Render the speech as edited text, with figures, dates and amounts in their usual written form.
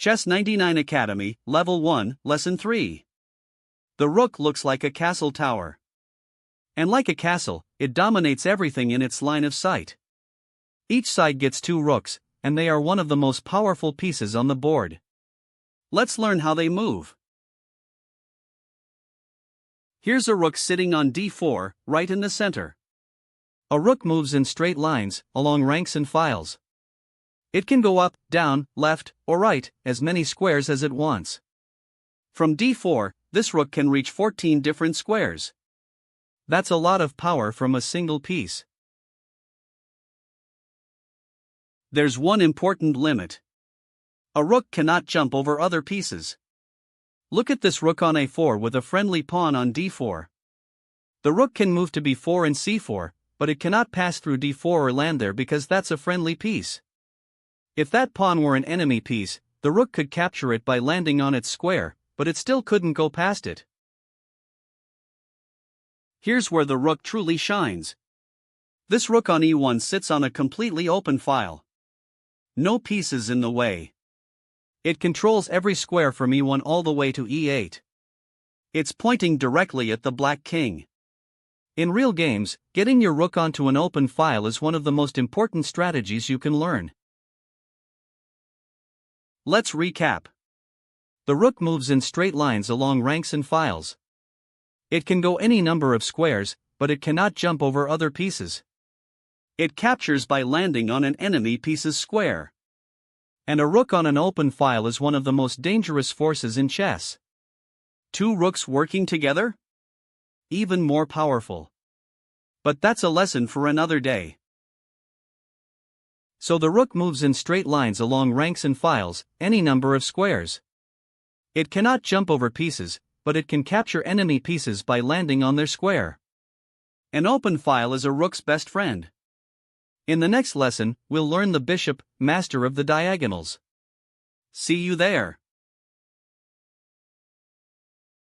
Chess99 Academy, Level 1, Lesson 3. The rook looks like a castle tower. And like a castle, it dominates everything in its line of sight. Each side gets 2 rooks, and they are one of the most powerful pieces on the board. Let's learn how they move. Here's a rook sitting on d4, right in the center. A rook moves in straight lines, along ranks and files. It can go up, down, left, or right, as many squares as it wants. From d4, this rook can reach 14 different squares. That's a lot of power from a single piece. There's one important limit. A rook cannot jump over other pieces. Look at this rook on a4 with a friendly pawn on d4. The rook can move to b4 and c4, but it cannot pass through d4 or land there because that's a friendly piece. If that pawn were an enemy piece, the rook could capture it by landing on its square, but it still couldn't go past it. Here's where the rook truly shines. This rook on e1 sits on a completely open file. No pieces in the way. It controls every square from e1 all the way to e8. It's pointing directly at the black king. In real games, getting your rook onto an open file is one of the most important strategies you can learn. Let's recap. The rook moves in straight lines along ranks and files. It can go any number of squares, but it cannot jump over other pieces. It captures by landing on an enemy piece's square. And a rook on an open file is one of the most dangerous forces in chess. 2 rooks working together? Even more powerful. But that's a lesson for another day. So the rook moves in straight lines along ranks and files, any number of squares. It cannot jump over pieces, but it can capture enemy pieces by landing on their square. An open file is a rook's best friend. In the next lesson, we'll learn the bishop, master of the diagonals. See you there.